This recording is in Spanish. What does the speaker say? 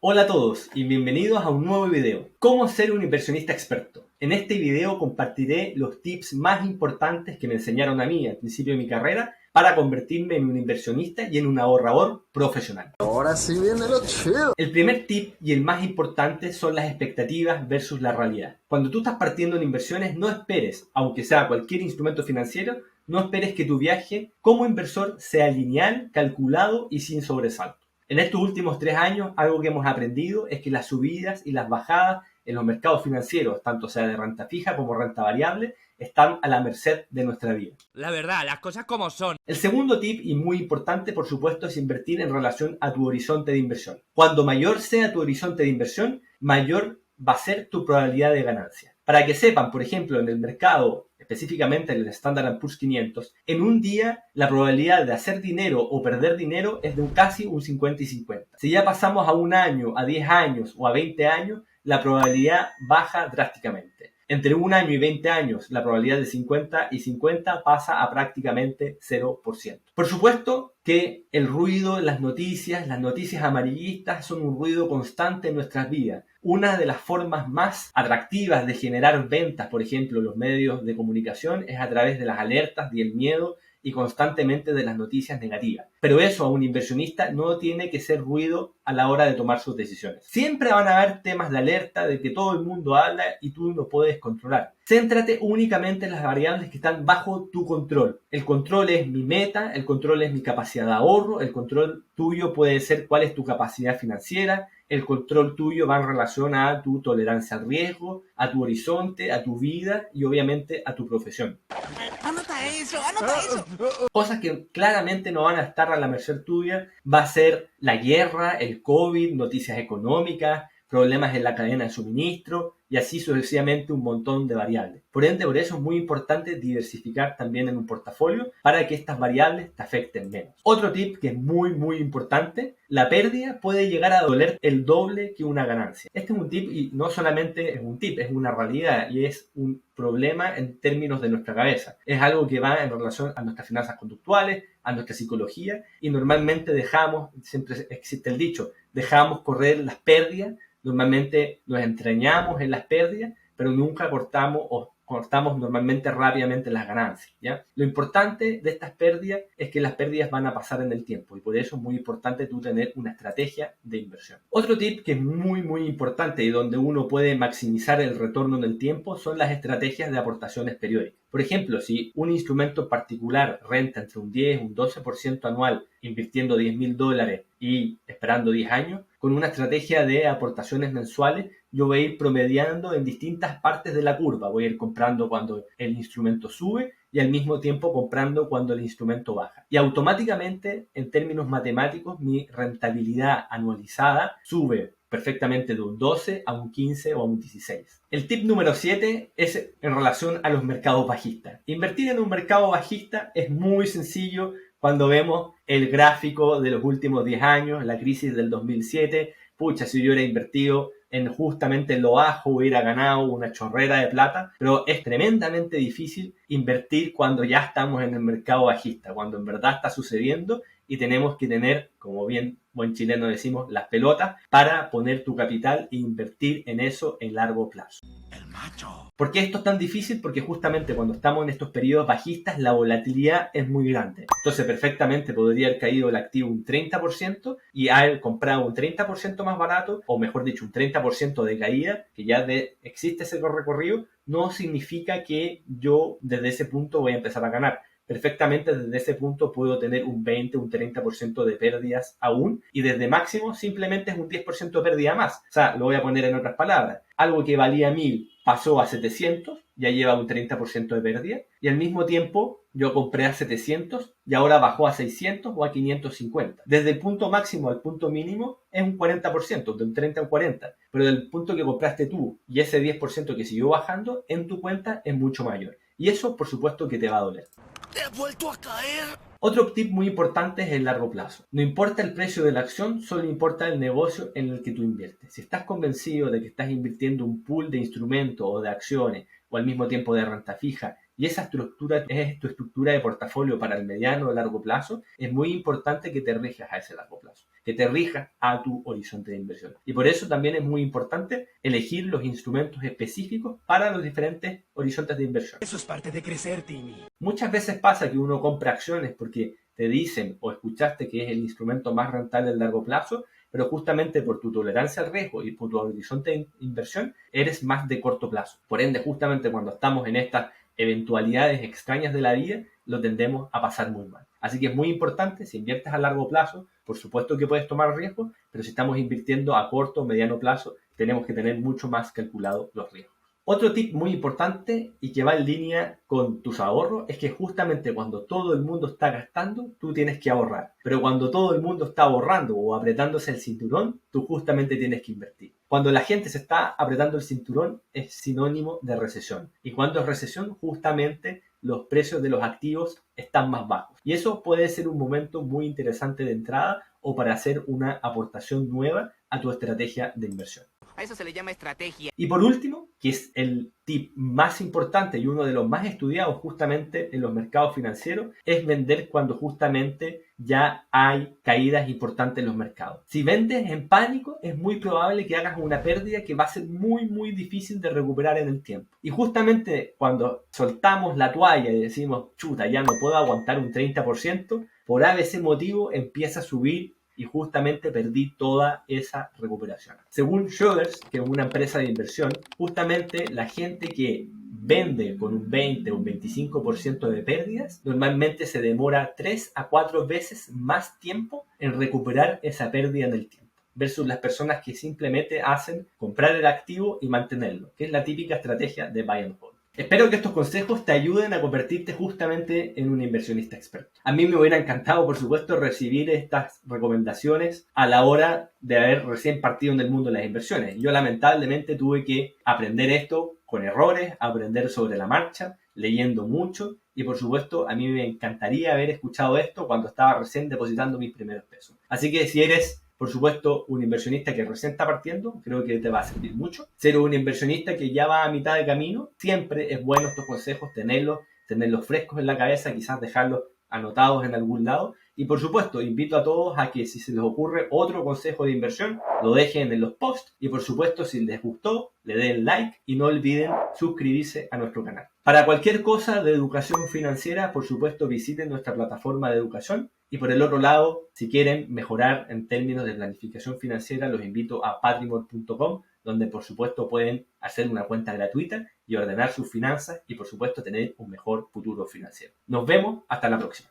Hola a todos y bienvenidos a un nuevo video. ¿Cómo ser un inversionista experto? En este video compartiré los tips más importantes que me enseñaron a mí al principio de mi carrera para convertirme en un inversionista y en un ahorrador profesional. Ahora sí viene lo chido. El primer tip y el más importante son las expectativas versus la realidad. Cuando tú estás partiendo en inversiones, no esperes, aunque sea cualquier instrumento financiero, no esperes que tu viaje como inversor sea lineal, calculado y sin sobresalto. En estos últimos 3 años, algo que hemos aprendido es que las subidas y las bajadas en los mercados financieros, tanto sea de renta fija como renta variable, están a la merced de nuestra vida. La verdad, las cosas como son. El segundo tip, y muy importante, por supuesto, es invertir en relación a tu horizonte de inversión. Cuando mayor sea tu horizonte de inversión, mayor va a ser tu probabilidad de ganancia. Para que sepan, por ejemplo, en el mercado, específicamente en el Standard & Poor's 500, en un día la probabilidad de hacer dinero o perder dinero es de casi un 50 y 50. Si ya pasamos a un año, a 10 años o a 20 años, la probabilidad baja drásticamente. Entre un año y 20 años, la probabilidad de 50 y 50 pasa a prácticamente 0%. Por supuesto que el ruido, las noticias amarillistas son un ruido constante en nuestras vidas. Una de las formas más atractivas de generar ventas, por ejemplo, en los medios de comunicación, es a través de las alertas y el miedo y constantemente de las noticias negativas. Pero eso a un inversionista no tiene que ser ruido a la hora de tomar sus decisiones. Siempre van a haber temas de alerta de que todo el mundo habla y tú no puedes controlar. Céntrate únicamente en las variables que están bajo tu control. El control es mi meta, el control es mi capacidad de ahorro, el control tuyo puede ser cuál es tu capacidad financiera, el control tuyo va en relación a tu tolerancia al riesgo, a tu horizonte, a tu vida y obviamente a tu profesión. Anota eso. Cosas que claramente no van a estar a la merced tuya va a ser la guerra, el COVID, noticias económicas, problemas en la cadena de suministro y así sucesivamente un montón de variables. Por ende, por eso es muy importante diversificar también en un portafolio para que estas variables te afecten menos. Otro tip que es muy importante, la pérdida puede llegar a doler el doble que una ganancia. Este es un tip y no solamente es un tip, es una realidad y es un problema en términos de nuestra cabeza. Es algo que va en relación a nuestras finanzas conductuales, a nuestra psicología y normalmente dejamos, siempre existe el dicho, dejamos correr las pérdidas. Normalmente nos entrañamos en las pérdidas, pero nunca cortamos normalmente rápidamente las ganancias, ¿ya? Lo importante de estas pérdidas es que las pérdidas van a pasar en el tiempo y por eso es muy importante tú tener una estrategia de inversión. Otro tip que es muy importante y donde uno puede maximizar el retorno en el tiempo son las estrategias de aportaciones periódicas. Por ejemplo, si un instrumento particular renta entre un 10 y un 12% anual invirtiendo $10,000 y esperando 10 años, con una estrategia de aportaciones mensuales, yo voy a ir promediando en distintas partes de la curva. Voy a ir comprando cuando el instrumento sube y al mismo tiempo comprando cuando el instrumento baja. Y automáticamente, en términos matemáticos, mi rentabilidad anualizada sube perfectamente de un 12 a un 15 o a un 16. El tip número 7 es en relación a los mercados bajistas. Invertir en un mercado bajista es muy sencillo cuando vemos el gráfico de los últimos 10 años, la crisis del 2007. Pucha, si yo hubiera invertido en justamente lo bajo, hubiera ganado una chorrera de plata, pero es tremendamente difícil invertir cuando ya estamos en el mercado bajista, cuando en verdad está sucediendo y tenemos que tener, como bien buen chileno decimos, las pelotas para poner tu capital e invertir en eso en largo plazo. El macho. ¿Por qué esto es tan difícil? Porque justamente cuando estamos en estos periodos bajistas la volatilidad es muy grande. Entonces perfectamente podría haber caído el activo un 30% y haber comprado un 30% más barato, o mejor dicho, un 30% de caída, que ya existe ese recorrido, no significa que yo desde ese punto voy a empezar a ganar. Perfectamente desde ese punto puedo tener un 20, un 30% de pérdidas aún y desde máximo simplemente es un 10% de pérdida más. O sea, lo voy a poner en otras palabras. Algo que valía 1.000 pasó a 700, ya lleva un 30% de pérdida y al mismo tiempo yo compré a 700 y ahora bajó a 600 o a 550. Desde el punto máximo al punto mínimo es un 40%, de un 30 a un 40, pero del punto que compraste tú y ese 10% que siguió bajando en tu cuenta es mucho mayor. Y eso por supuesto que te va a doler. ¿Te has vuelto a caer? Otro tip muy importante es el largo plazo. No importa el precio de la acción, solo importa el negocio en el que tú inviertes. Si estás convencido de que estás invirtiendo un pool de instrumentos o de acciones o al mismo tiempo de renta fija y esa estructura es tu estructura de portafolio para el mediano o largo plazo, es muy importante que te rijas a ese largo plazo, que te rijas a tu horizonte de inversión. Y por eso también es muy importante elegir los instrumentos específicos para los diferentes horizontes de inversión. Eso es parte de crecer, Timmy. Muchas veces pasa que uno compra acciones porque te dicen o escuchaste que es el instrumento más rentable a largo plazo, pero justamente por tu tolerancia al riesgo y por tu horizonte de inversión eres más de corto plazo. Por ende, justamente cuando estamos en estas eventualidades extrañas de la vida, lo tendemos a pasar muy mal. Así que es muy importante, si inviertes a largo plazo, por supuesto que puedes tomar riesgos, pero si estamos invirtiendo a corto o mediano plazo, tenemos que tener mucho más calculado los riesgos. Otro tip muy importante y que va en línea con tus ahorros es que justamente cuando todo el mundo está gastando, tú tienes que ahorrar. Pero cuando todo el mundo está ahorrando o apretándose el cinturón, tú justamente tienes que invertir. Cuando la gente se está apretando el cinturón es sinónimo de recesión. Y cuando es recesión, justamente los precios de los activos están más bajos. Y eso puede ser un momento muy interesante de entrada o para hacer una aportación nueva a tu estrategia de inversión. A eso se le llama estrategia. Y por último, que es el tip más importante y uno de los más estudiados justamente en los mercados financieros, es vender cuando justamente ya hay caídas importantes en los mercados. Si vendes en pánico, es muy probable que hagas una pérdida que va a ser muy difícil de recuperar en el tiempo. Y justamente cuando soltamos la toalla y decimos, chuta, ya no puedo aguantar un 30%, por ABC motivo empieza a subir y justamente perdí toda esa recuperación. Según Schroders, que es una empresa de inversión, justamente la gente que vende con un 20 o un 25% de pérdidas, normalmente se demora 3 a 4 veces más tiempo en recuperar esa pérdida en el tiempo, versus las personas que simplemente hacen comprar el activo y mantenerlo, que es la típica estrategia de buy and hold. Espero que estos consejos te ayuden a convertirte justamente en un inversionista experto. A mí me hubiera encantado, por supuesto, recibir estas recomendaciones a la hora de haber recién partido en el mundo de las inversiones. Yo lamentablemente tuve que aprender esto con errores, aprender sobre la marcha, leyendo mucho y por supuesto a mí me encantaría haber escuchado esto cuando estaba recién depositando mis primeros pesos. Así que si eres por supuesto, un inversionista que recién está partiendo, creo que te va a servir mucho. Ser un inversionista que ya va a mitad de camino, siempre es bueno estos consejos, tenerlos frescos en la cabeza, quizás dejarlos anotados en algún lado. Y por supuesto, invito a todos a que si se les ocurre otro consejo de inversión, lo dejen en los posts. Y por supuesto, si les gustó, le den like y no olviden suscribirse a nuestro canal. Para cualquier cosa de educación financiera, por supuesto, visiten nuestra plataforma de educación. Y por el otro lado, si quieren mejorar en términos de planificación financiera, los invito a patrimon.com, donde por supuesto pueden hacer una cuenta gratuita y ordenar sus finanzas y por supuesto tener un mejor futuro financiero. Nos vemos, hasta la próxima.